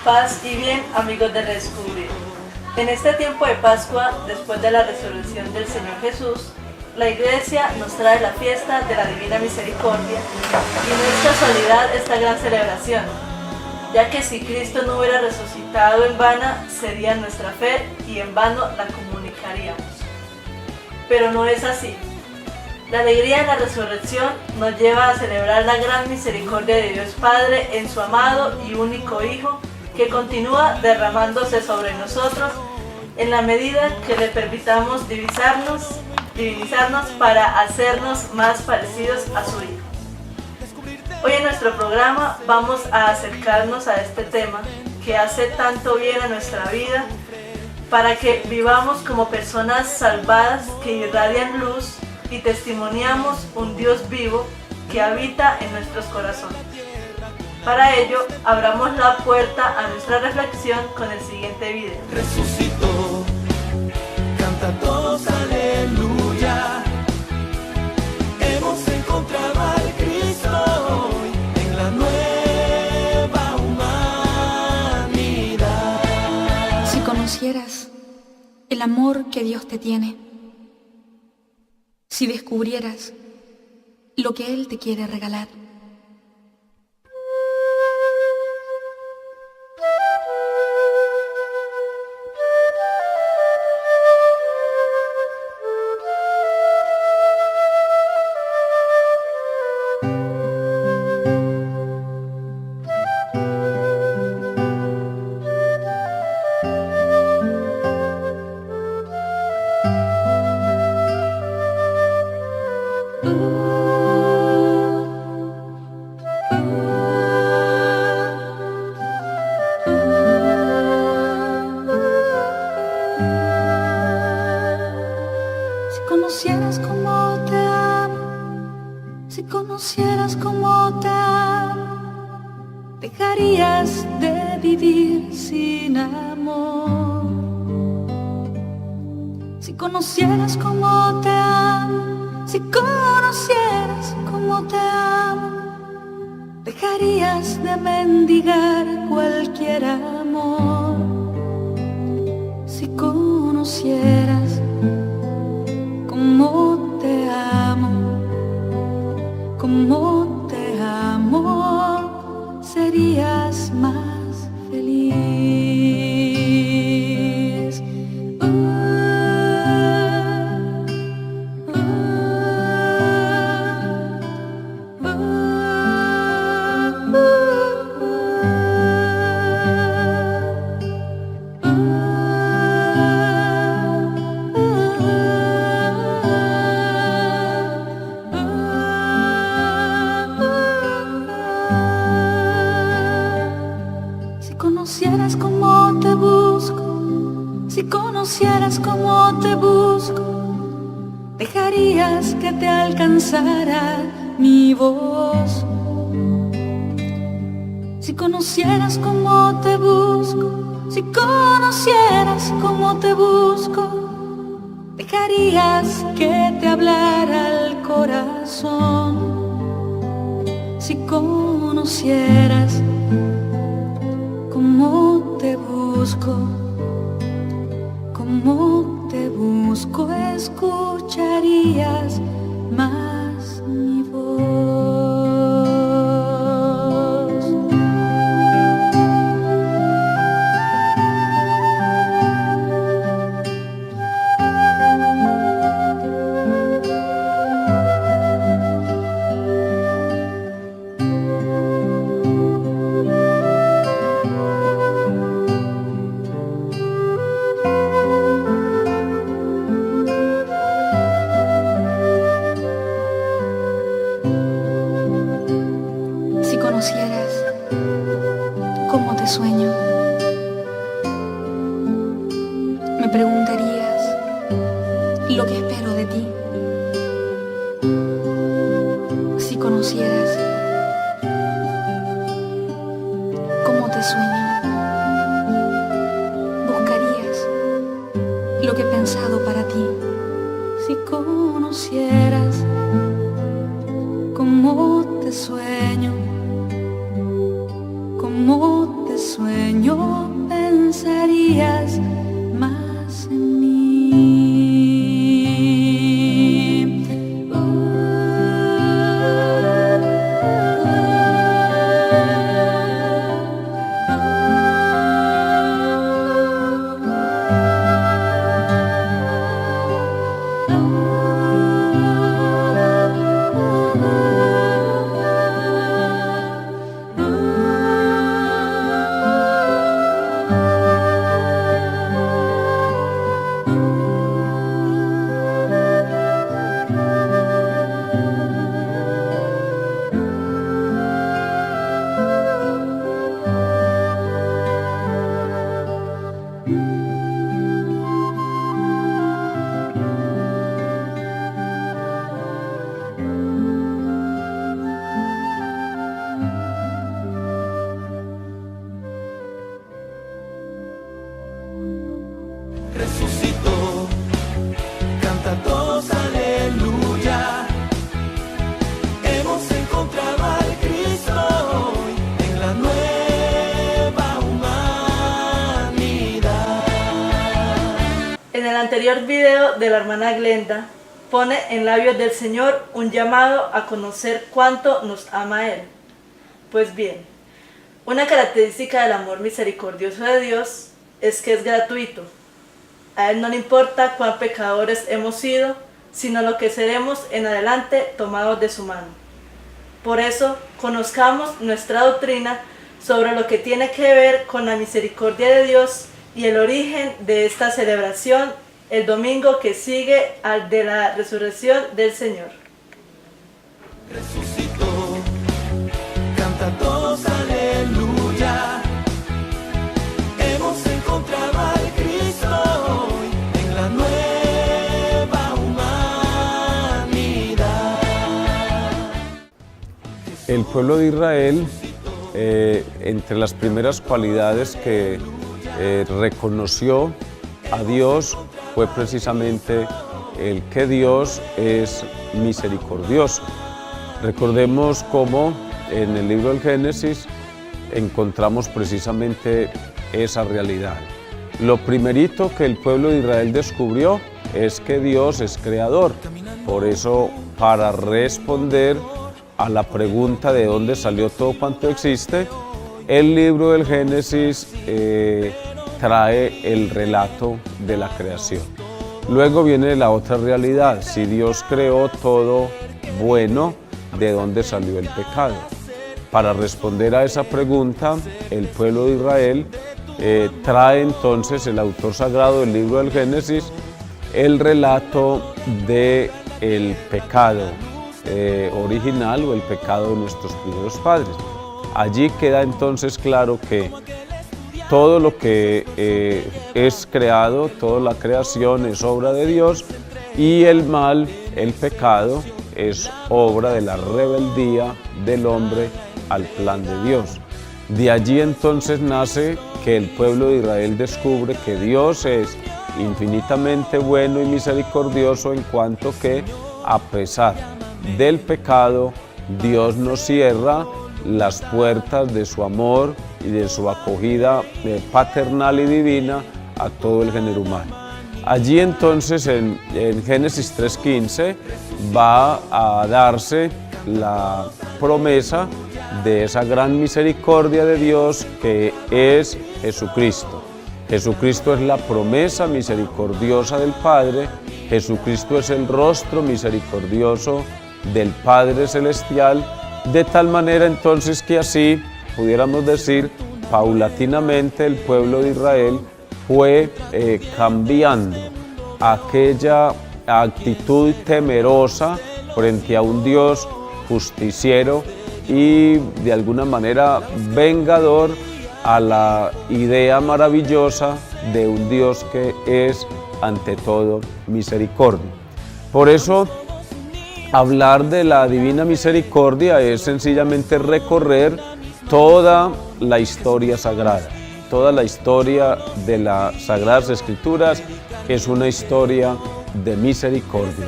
Paz y bien, amigos de Redescubrir. En este tiempo de Pascua, después de la resurrección del Señor Jesús, la Iglesia nos trae la fiesta de la Divina Misericordia y no es casualidad esta gran celebración, ya que si Cristo no hubiera resucitado en vana, sería nuestra fe y en vano la comunicaríamos. Pero no es así. La alegría de la resurrección nos lleva a celebrar la gran misericordia de Dios Padre en su amado y único Hijo, que continúa derramándose sobre nosotros en la medida que le permitamos divinizarnos para hacernos más parecidos a su Hijo. Hoy en nuestro programa vamos a acercarnos a este tema que hace tanto bien a nuestra vida para que vivamos como personas salvadas que irradian luz y testimoniamos un Dios vivo que habita en nuestros corazones. Para ello, abramos la puerta a nuestra reflexión con el siguiente video. Resucitó, canta todos aleluya. Hemos encontrado al Cristo hoy en la nueva humanidad. Si conocieras el amor que Dios te tiene, si descubrieras lo que Él te quiere regalar, si conocieras cómo te amo, dejarías de vivir sin amor. Si conocieras cómo te amo, si conocieras cómo te amo, dejarías de mendigar cualquier amor. Si conocieras cómo te amo, serías más feliz. Si conocieras cómo te busco, dejarías que te alcanzara mi voz. Si conocieras cómo te busco, si conocieras cómo te busco, dejarías que te hablara el corazón. Si conocieras cómo te busco, escucharías más mi voz. ¿Cómo te sueño? Me preguntarías lo que espero de ti. Si conocieras cómo te sueño, buscarías lo que he pensado para ti. Si conocieras cómo te sueño, cómo te sueño pensarías más en mí. Resucitó, canta todos aleluya. Hemos encontrado al Cristo hoy en la nueva humanidad. En el anterior video de la hermana Glenda pone en labios del Señor un llamado a conocer cuánto nos ama Él. Pues bien, una característica del amor misericordioso de Dios es que es gratuito. A Él no le importa cuán pecadores hemos sido, sino lo que seremos en adelante tomados de su mano. Por eso, conozcamos nuestra doctrina sobre lo que tiene que ver con la misericordia de Dios y el origen de esta celebración el domingo que sigue al de la resurrección del Señor. Resucitó, canta todos aleluya. Hemos encontrado al Cristo hoy en la nueva humanidad. El pueblo de Israel, entre las primeras cualidades que reconoció a Dios fue precisamente el que Dios es misericordioso. Recordemos cómo en el libro del Génesis encontramos precisamente esa realidad. Lo primerito que el pueblo de Israel descubrió es que Dios es creador. Por eso, para responder a la pregunta de dónde salió todo cuanto existe, el libro del Génesis trae el relato de la creación. Luego viene la otra realidad: si Dios creó todo bueno, ¿de dónde salió el pecado? Para responder a esa pregunta, el pueblo de Israel trae entonces el autor sagrado del libro del Génesis el relato del pecado original o el pecado de nuestros primeros padres. Allí queda entonces claro que todo lo que es creado, toda la creación es obra de Dios, y el mal, el pecado, es obra de la rebeldía del hombre al plan de Dios. De allí entonces nace que el pueblo de Israel descubre que Dios es infinitamente bueno y misericordioso, en cuanto que, a pesar del pecado, Dios no cierra las puertas de su amor y de su acogida paternal y divina a todo el género humano. Allí entonces en Génesis 3:15 va a darse la promesa de esa gran misericordia de Dios que es Jesucristo. Jesucristo es la promesa misericordiosa del Padre. Jesucristo es el rostro misericordioso del Padre Celestial, de tal manera entonces que así, pudiéramos decir, paulatinamente el pueblo de Israel fue cambiando aquella actitud temerosa frente a un Dios justiciero y de alguna manera vengador, a la idea maravillosa de un Dios que es ante todo misericordia. Por eso, hablar de la divina misericordia es sencillamente recorrer toda la historia sagrada. Toda la historia de las Sagradas Escrituras es una historia de misericordia.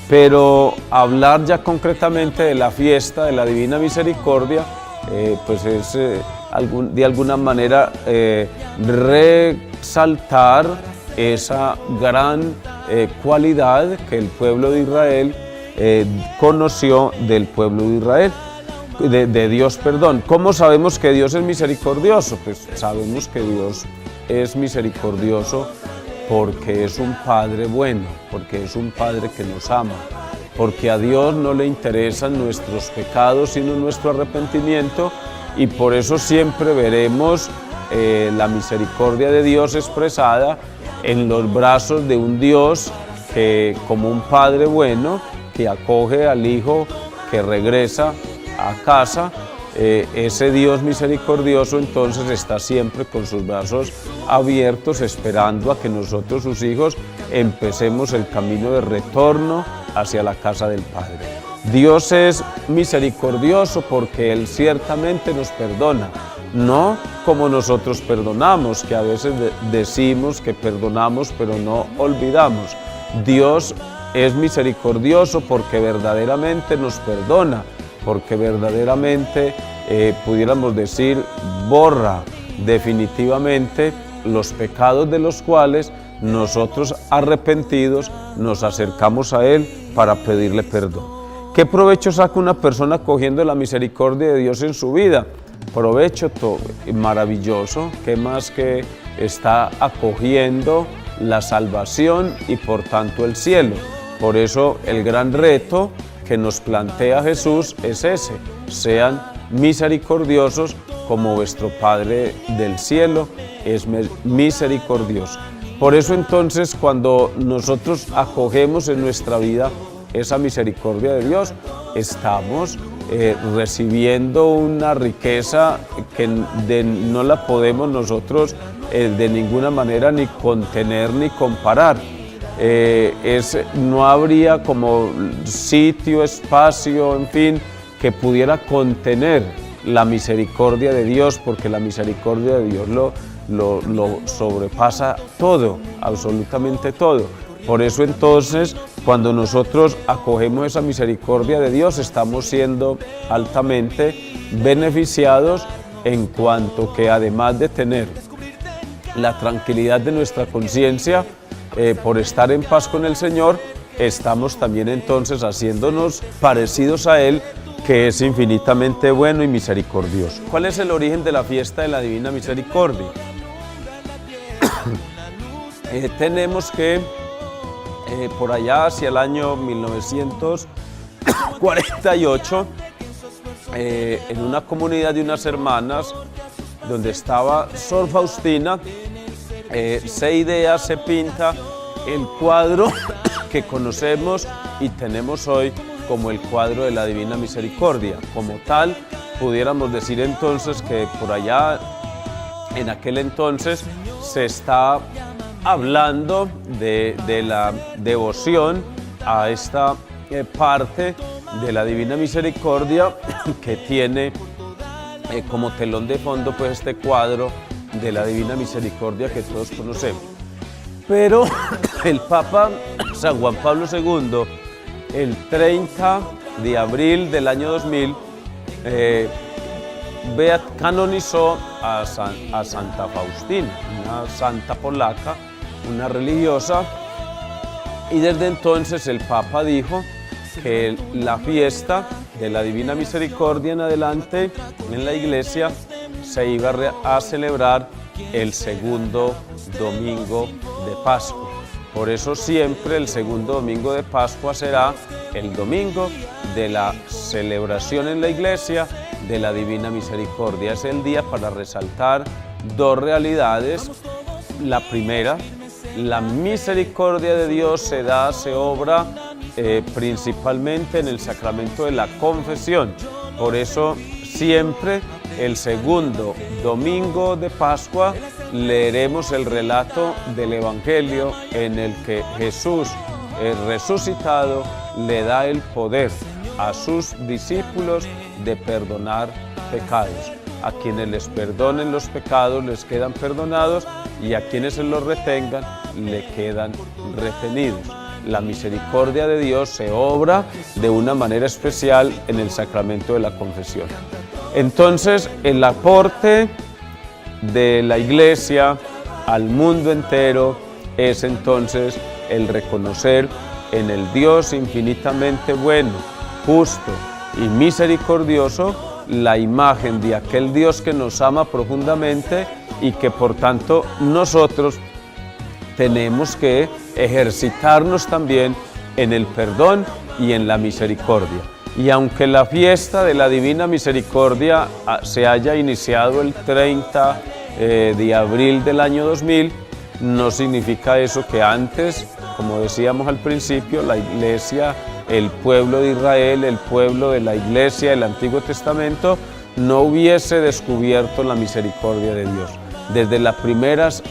Pero hablar ya concretamente de la fiesta de la Divina Misericordia, pues es de alguna manera resaltar esa gran cualidad que el pueblo de Israel conoció del pueblo de Israel, de Dios, perdón. ¿Cómo sabemos que Dios es misericordioso? Pues sabemos que Dios es misericordioso porque es un Padre bueno, porque es un Padre que nos ama, porque a Dios no le interesan nuestros pecados, sino nuestro arrepentimiento, y por eso siempre veremos la misericordia de Dios expresada en los brazos de un Dios que, como un Padre bueno, que acoge al Hijo que regresa a casa, ese Dios misericordioso entonces está siempre con sus brazos abiertos, esperando a que nosotros, sus hijos, empecemos el camino de retorno hacia la casa del Padre. Dios es misericordioso porque Él ciertamente nos perdona, no como nosotros perdonamos, que a veces decimos que perdonamos pero no olvidamos. Dios es misericordioso porque verdaderamente nos perdona, porque verdaderamente, pudiéramos decir, borra definitivamente los pecados de los cuales nosotros, arrepentidos, nos acercamos a Él para pedirle perdón. ¿Qué provecho saca una persona cogiendo la misericordia de Dios en su vida? Provecho maravilloso, que más que está acogiendo la salvación y por tanto el cielo. Por eso el gran reto que nos plantea Jesús es ese: sean misericordiosos como vuestro Padre del cielo es misericordioso. Por eso entonces, cuando nosotros acogemos en nuestra vida esa misericordia de Dios, estamos recibiendo una riqueza que no la podemos nosotros de ninguna manera ni contener ni comparar. No habría como sitio, espacio, en fin, que pudiera contener la misericordia de Dios, porque la misericordia de Dios lo sobrepasa todo, absolutamente todo. Por eso entonces, cuando nosotros acogemos esa misericordia de Dios, estamos siendo altamente beneficiados, en cuanto que, además de tener la tranquilidad de nuestra conciencia por estar en paz con el Señor, estamos también entonces haciéndonos parecidos a Él, que es infinitamente bueno y misericordioso. ¿Cuál es el origen de la fiesta de la Divina Misericordia? Tenemos que por allá hacia el año 1948, en una comunidad de unas hermanas, donde estaba Sor Faustina, se idea, se pinta el cuadro que conocemos y tenemos hoy como el cuadro de la Divina Misericordia. Como tal, pudiéramos decir entonces que por allá, en aquel entonces, se está hablando de la devoción a esta parte de la Divina Misericordia, que tiene como telón de fondo pues este cuadro de la Divina Misericordia que todos conocemos. Pero el Papa San Juan Pablo II, el 30 de abril del año 2000, canonizó a Santa Faustina, una santa polaca, una religiosa, y desde entonces el Papa dijo que la fiesta de la Divina Misericordia en adelante en la Iglesia se iba a celebrar el segundo domingo de Pascua. Por eso siempre el segundo domingo de Pascua será el domingo de la celebración en la Iglesia de la Divina Misericordia. Es el día para resaltar dos realidades. La primera, la misericordia de Dios se obra principalmente en el sacramento de la confesión. Por eso siempre el segundo domingo de Pascua leeremos el relato del Evangelio en el que Jesús, resucitado, le da el poder a sus discípulos de perdonar pecados. A quienes les perdonen los pecados les quedan perdonados, y a quienes se los retengan le quedan retenidos. La misericordia de Dios se obra de una manera especial en el sacramento de la confesión. Entonces, el aporte de la Iglesia al mundo entero es entonces el reconocer en el Dios infinitamente bueno, justo y misericordioso la imagen de aquel Dios que nos ama profundamente y que por tanto nosotros tenemos que ejercitarnos también en el perdón y en la misericordia. Y aunque la fiesta de la Divina Misericordia se haya iniciado el 30 de abril del año 2000, no significa eso que antes, como decíamos al principio, la Iglesia, el pueblo de Israel, el pueblo de la Iglesia del Antiguo Testamento, no hubiese descubierto la misericordia de Dios. Desde las primeras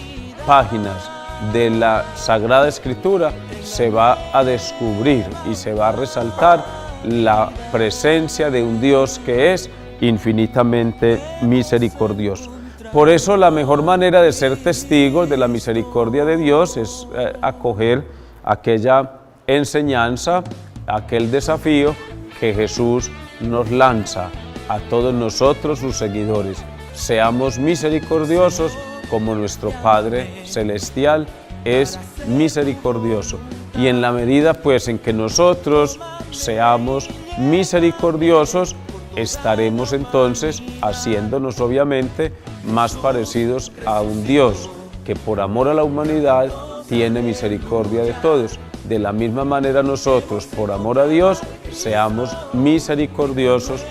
páginas de la Sagrada Escritura se va a descubrir y se va a resaltar la presencia de un Dios que es infinitamente misericordioso. Por eso la mejor manera de ser testigos de la misericordia de Dios es acoger aquella enseñanza, aquel desafío que Jesús nos lanza a todos nosotros, sus seguidores. Seamos misericordiosos como nuestro Padre Celestial es misericordioso. Y en la medida pues en que nosotros seamos misericordiosos, estaremos entonces haciéndonos obviamente más parecidos a un Dios que por amor a la humanidad tiene misericordia de todos. De la misma manera nosotros, por amor a Dios, seamos misericordiosos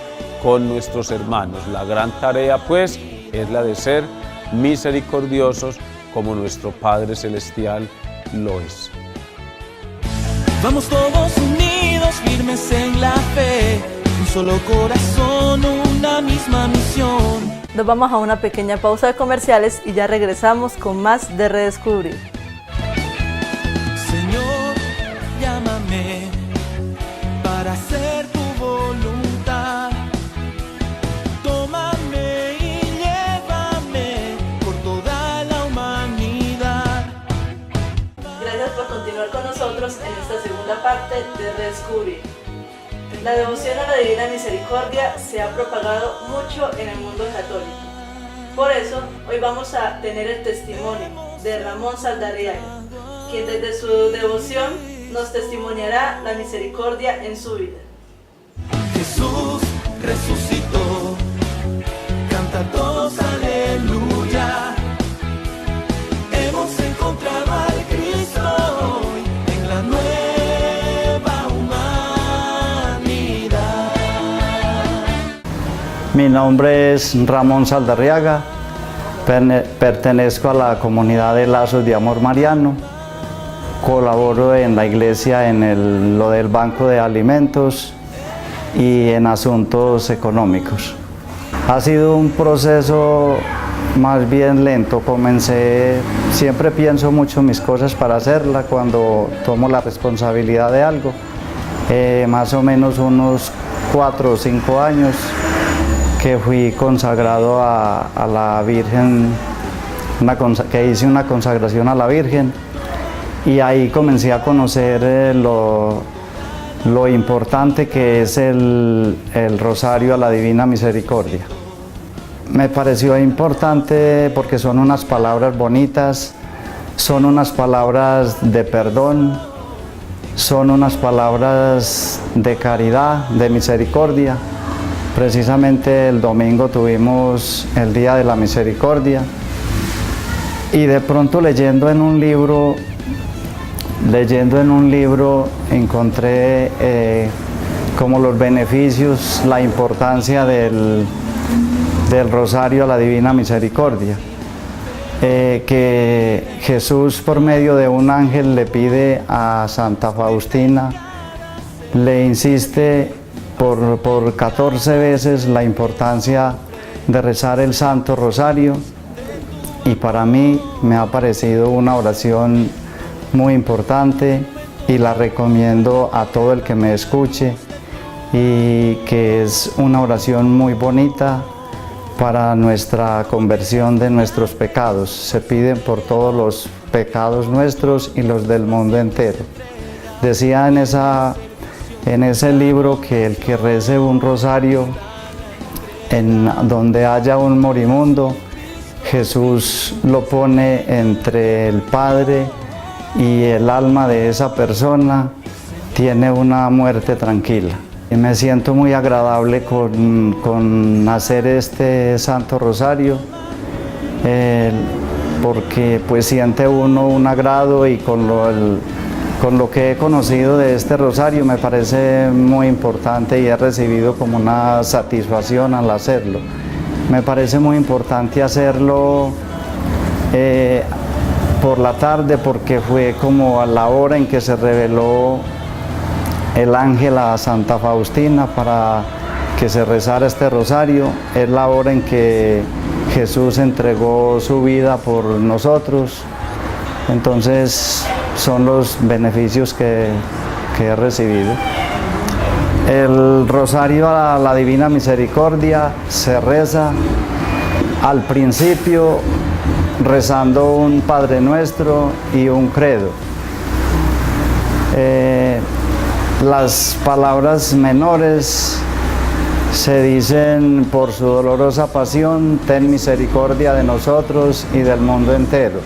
con nuestros hermanos. La gran tarea pues es la de ser misericordiosos como nuestro Padre Celestial lo es. Vamos todos unidos, firmes en la fe, un solo corazón, una misma misión. Nos vamos a una pequeña pausa de comerciales y ya regresamos con más de Redescubrir. Señor, llámame para hacer tu voluntad. Tómame y llévame por toda la humanidad. Gracias por continuar con nosotros en esta segunda parte de Redescubrir. La devoción a la Divina Misericordia se ha propagado mucho en el mundo católico. Por eso, hoy vamos a tener el testimonio de Ramón Saldarriaga, quien desde su devoción nos testimoniará la misericordia en su vida. Jesús resucitó, canta todos aleluya. Hemos encontrado al Cristo hoy en la nueva humanidad. Mi nombre es Ramón Saldarriaga, pertenezco a la comunidad de Lazos de Amor Mariano, colaboro en la iglesia en lo del banco de alimentos y en asuntos económicos. Ha sido un proceso más bien lento. Siempre pienso mucho mis cosas para hacerla cuando tomo la responsabilidad de algo. Más o menos unos 4 o 5 años que fui consagrado a la Virgen, que hice una consagración a la Virgen, y ahí comencé a conocer lo importante que es el rosario a la Divina Misericordia. Me pareció importante porque son unas palabras bonitas, son unas palabras de perdón, son unas palabras de caridad, de misericordia. Precisamente el domingo tuvimos el Día de la Misericordia y de pronto leyendo en un libro encontré como los beneficios, la importancia del rosario a la Divina Misericordia. Que Jesús por medio de un ángel le pide a Santa Faustina, le insiste por 14 veces la importancia de rezar el Santo Rosario, y para mí me ha parecido una oración muy importante y la recomiendo a todo el que me escuche, y que es una oración muy bonita para nuestra conversión de nuestros pecados. Se piden por todos los pecados nuestros y los del mundo entero. Decía en ese libro que el que rece un rosario En donde haya un morimundo, Jesús lo pone entre el Padre y el alma de esa persona tiene una muerte tranquila. Y me siento muy agradable con hacer este Santo Rosario, porque pues siente uno un agrado, y con lo que he conocido de este rosario me parece muy importante y he recibido como una satisfacción al hacerlo. Me parece muy importante hacerlo por la tarde, porque fue como a la hora en que se reveló el ángel a Santa Faustina para que se rezara este rosario. Es la hora en que Jesús entregó su vida por nosotros. Entonces son los beneficios que he recibido. El rosario a la Divina Misericordia se reza al principio rezando un Padre Nuestro y un credo. Las palabras menores se dicen: por su dolorosa pasión, ten misericordia de nosotros y del mundo entero.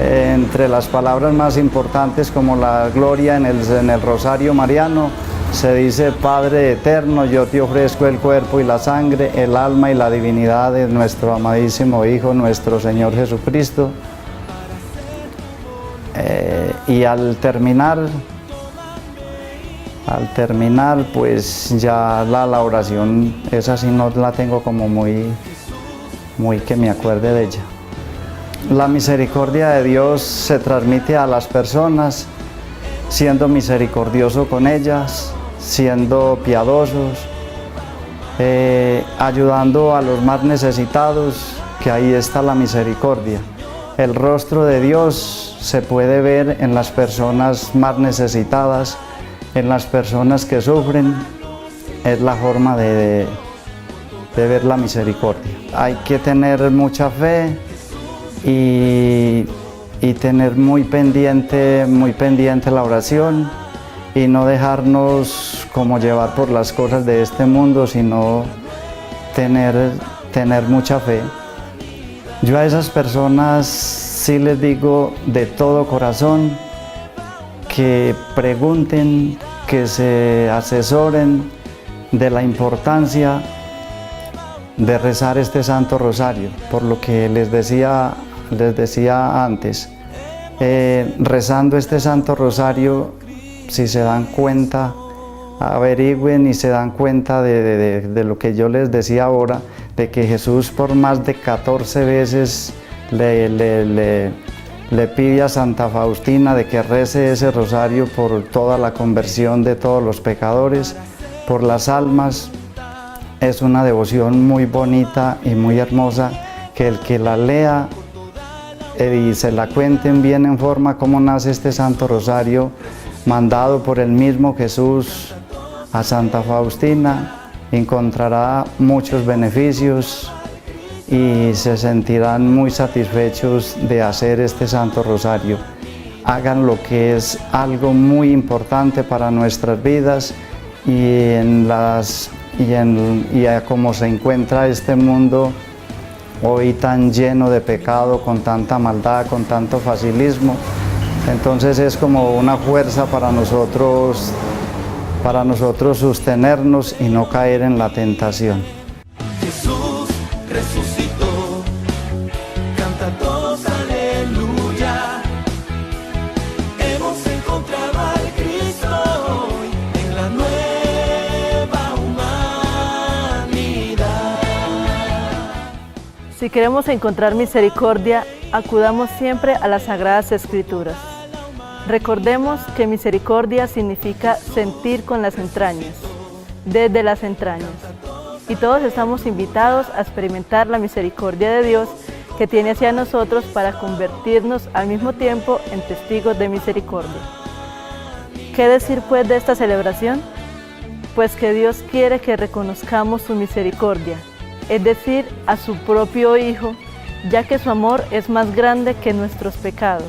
Entre las palabras más importantes, como la gloria en el rosario mariano, se dice: Padre eterno, yo te ofrezco el cuerpo y la sangre, el alma y la divinidad de nuestro amadísimo Hijo, nuestro Señor Jesucristo. Y al terminar, pues ya la oración, esa sí no la tengo como muy que me acuerde de ella. La misericordia de Dios se transmite a las personas siendo misericordioso con ellas, siendo piadosos, ayudando a los más necesitados, que ahí está la misericordia. El rostro de Dios se puede ver en las personas más necesitadas, en las personas que sufren. Es la forma de ver la misericordia. Hay que tener mucha fe y tener muy pendiente la oración, y no dejarnos como llevar por las cosas de este mundo, sino tener mucha fe. Yo a esas personas sí les digo de todo corazón que pregunten, que se asesoren de la importancia de rezar este Santo Rosario, por lo que les decía antes. Rezando este Santo Rosario, si se dan cuenta, averigüen y se dan cuenta de lo que yo les decía ahora, de que Jesús por más de 14 veces le pide a Santa Faustina de que rece ese rosario por toda la conversión de todos los pecadores, por las almas. Es una devoción muy bonita y muy hermosa, que el que la lea y se la cuenten bien en forma cómo nace este Santo Rosario, mandado por el mismo Jesús a Santa Faustina, encontrará muchos beneficios y se sentirán muy satisfechos de hacer este Santo Rosario. Hagan lo que es algo muy importante para nuestras vidas, y a cómo se encuentra este mundo hoy tan lleno de pecado, con tanta maldad, con tanto facilismo. Entonces es como una fuerza para nosotros sostenernos y no caer en la tentación. Jesús resucitó, canta todos aleluya. Hemos encontrado al Cristo hoy en la nueva humanidad. Si queremos encontrar misericordia, acudamos siempre a las Sagradas Escrituras. Recordemos que misericordia significa sentir con las entrañas, desde las entrañas. Y todos estamos invitados a experimentar la misericordia de Dios que tiene hacia nosotros, para convertirnos al mismo tiempo en testigos de misericordia. ¿Qué decir pues de esta celebración? Pues que Dios quiere que reconozcamos su misericordia, es decir, a su propio Hijo, ya que su amor es más grande que nuestros pecados.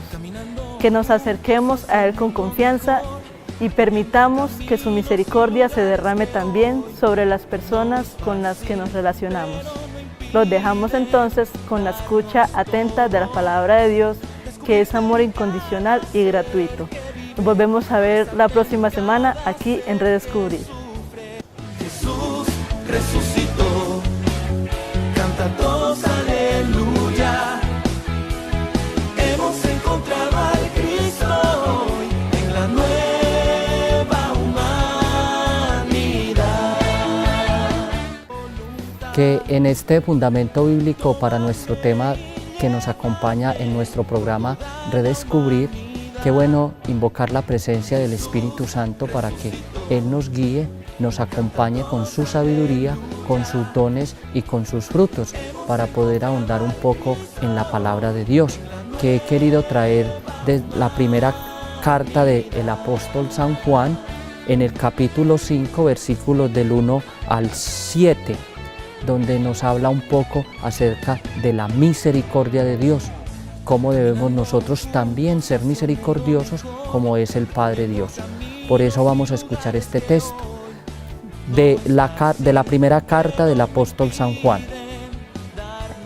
Que nos acerquemos a Él con confianza y permitamos que su misericordia se derrame también sobre las personas con las que nos relacionamos. Los dejamos entonces con la escucha atenta de la palabra de Dios, que es amor incondicional y gratuito. Nos volvemos a ver la próxima semana aquí en Redescubrir. Jesús resucitó, canta todos aleluya. Hemos encontrado al Cristo hoy en la nueva humanidad. Que en este fundamento bíblico para nuestro tema que nos acompaña en nuestro programa Redescubrir, qué bueno invocar la presencia del Espíritu Santo para que Él nos guíe, nos acompañe con su sabiduría, con sus dones y con sus frutos, para poder ahondar un poco en la palabra de Dios, que he querido traer de la primera carta del apóstol San Juan, en el capítulo 5, versículos del 1 al 7, donde nos habla un poco acerca de la misericordia de Dios, cómo debemos nosotros también ser misericordiosos como es el Padre Dios. Por eso vamos a escuchar este texto de la primera carta del apóstol San Juan.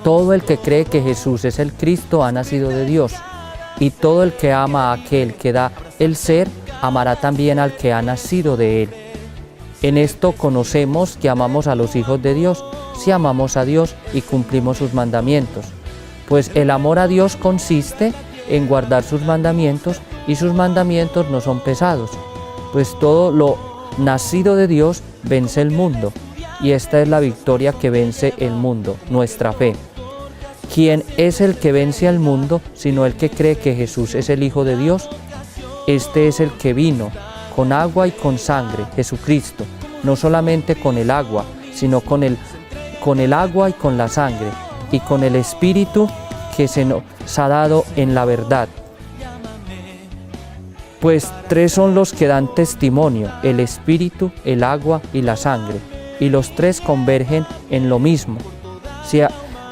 Todo el que cree que Jesús es el Cristo ha nacido de Dios, y todo el que ama a aquel que da el ser, amará también al que ha nacido de él. En esto conocemos que amamos a los hijos de Dios, si amamos a Dios y cumplimos sus mandamientos. Pues el amor a Dios consiste en guardar sus mandamientos, y sus mandamientos no son pesados. Pues todo lo nacido de Dios vence el mundo, y esta es la victoria que vence el mundo, nuestra fe. ¿Quién es el que vence al mundo, sino el que cree que Jesús es el Hijo de Dios? Este es el que vino con agua y con sangre, Jesucristo, no solamente con el agua, sino con el agua y con la sangre, y con el Espíritu que se nos ha dado en la verdad. Pues tres son los que dan testimonio, el Espíritu, el agua y la sangre, y los tres convergen en lo mismo. Si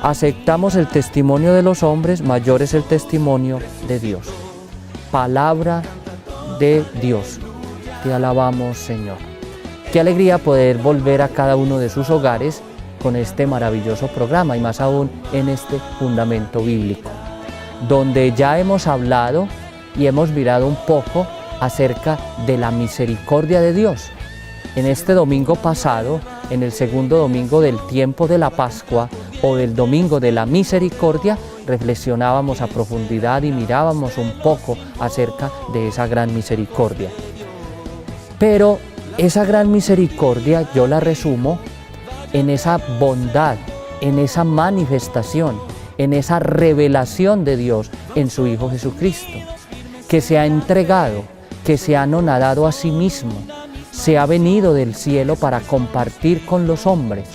aceptamos el testimonio de los hombres, mayor es el testimonio de Dios. Palabra de Dios. Te alabamos, Señor. Qué alegría poder volver a cada uno de sus hogares con este maravilloso programa, y más aún en este fundamento bíblico, donde ya hemos hablado y hemos mirado un poco acerca de la misericordia de Dios. En este domingo pasado, en el segundo domingo del tiempo de la Pascua, o del domingo de la misericordia, reflexionábamos a profundidad y mirábamos un poco acerca de esa gran misericordia. Pero esa gran misericordia yo la resumo en esa bondad, en esa manifestación, en esa revelación de Dios en su Hijo Jesucristo, que se ha entregado, que se ha anonadado a sí mismo, se ha venido del cielo para compartir con los hombres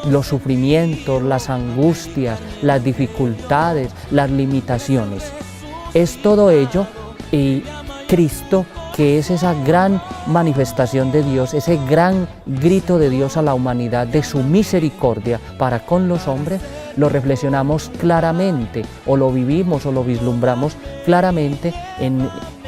los sufrimientos, las angustias, las dificultades, las limitaciones. Es todo ello, y Cristo, que es esa gran manifestación de Dios, ese gran grito de Dios a la humanidad de su misericordia para con los hombres, lo reflexionamos claramente, o lo vivimos o lo vislumbramos claramente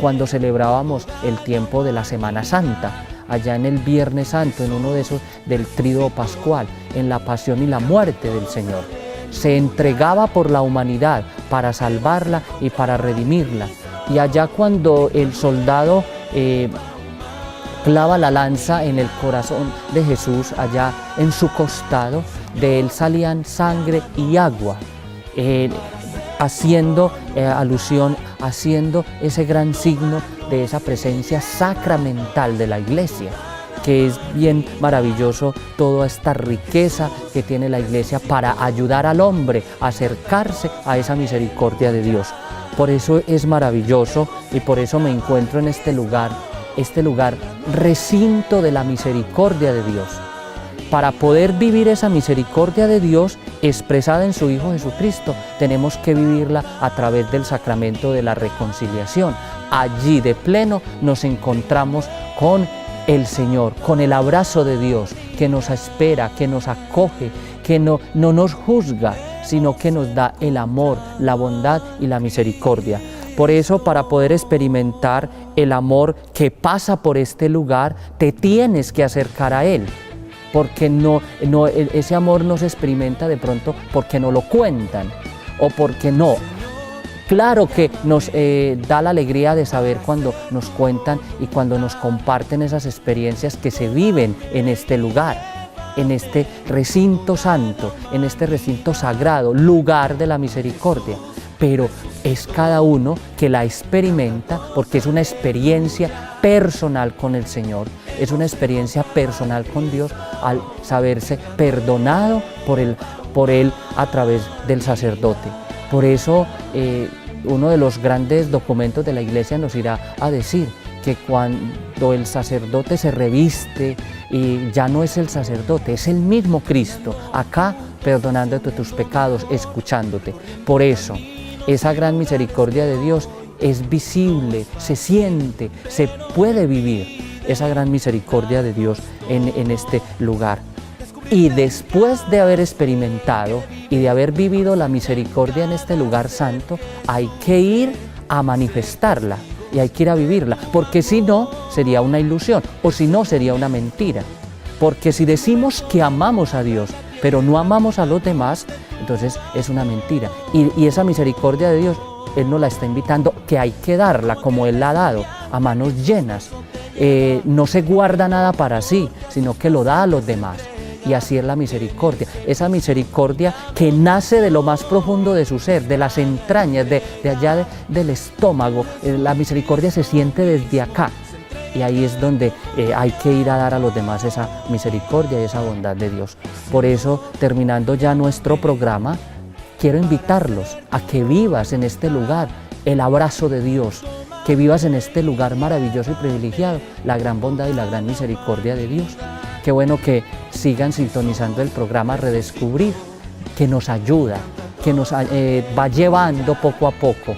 cuando celebrábamos el tiempo de la Semana Santa, allá en el Viernes Santo, en uno de esos del Tríodo Pascual, en la pasión y la muerte del Señor. Se entregaba por la humanidad para salvarla y para redimirla. Y allá cuando el soldado clava la lanza en el corazón de Jesús, allá en su costado, de él salían sangre y agua, haciendo alusión, haciendo ese gran signo de esa presencia sacramental de la Iglesia, que es bien maravilloso toda esta riqueza que tiene la Iglesia para ayudar al hombre a acercarse a esa misericordia de Dios. Por eso es maravilloso, y por eso me encuentro en este lugar, recinto de la misericordia de Dios. Para poder vivir esa misericordia de Dios expresada en su Hijo Jesucristo, tenemos que vivirla a través del sacramento de la reconciliación. Allí de pleno nos encontramos con el Señor, con el abrazo de Dios, que nos espera, que nos acoge, que no nos juzga, sino que nos da el amor, la bondad y la misericordia. Por eso, para poder experimentar el amor que pasa por este lugar, te tienes que acercar a Él. Porque ese amor no se experimenta de pronto porque no lo cuentan o porque no. Claro que nos da la alegría de saber cuando nos cuentan y cuando nos comparten esas experiencias que se viven en este lugar, en este recinto santo, en este recinto sagrado, lugar de la misericordia. Pero es cada uno que la experimenta porque es una experiencia personal con el Señor, es una experiencia personal con Dios al saberse perdonado por Él a través del sacerdote. Por eso uno de los grandes documentos de la Iglesia nos irá a decir que cuando el sacerdote se reviste y ya no es el sacerdote, es el mismo Cristo, acá perdonándote tus pecados, escuchándote. Por eso, esa gran misericordia de Dios es visible, se siente, se puede vivir esa gran misericordia de Dios en este lugar. Y después de haber experimentado y de haber vivido la misericordia en este lugar santo, hay que ir a manifestarla y hay que ir a vivirla, porque si no, sería una ilusión, o si no, sería una mentira. Porque si decimos que amamos a Dios, pero no amamos a los demás, entonces es una mentira. Y esa misericordia de Dios, Él nos la está invitando, que hay que darla como Él la ha dado, a manos llenas. No se guarda nada para sí, sino que lo da a los demás. Y así es la misericordia, esa misericordia que nace de lo más profundo de su ser, de las entrañas, de allá del estómago. La misericordia se siente desde acá. Y ahí es donde hay que ir a dar a los demás esa misericordia y esa bondad de Dios. Por eso, terminando ya nuestro programa, quiero invitarlos a que vivas en este lugar el abrazo de Dios, que vivas en este lugar maravilloso y privilegiado, la gran bondad y la gran misericordia de Dios. Qué bueno que sigan sintonizando el programa Redescubrir, que nos ayuda, que nos va llevando poco a poco.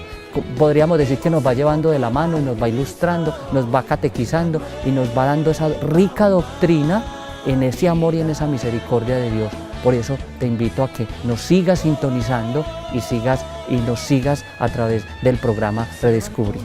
Podríamos decir que nos va llevando de la mano y nos va ilustrando, nos va catequizando y nos va dando esa rica doctrina en ese amor y en esa misericordia de Dios. Por eso te invito a que nos sigas sintonizando y nos sigas a través del programa Redescubrir.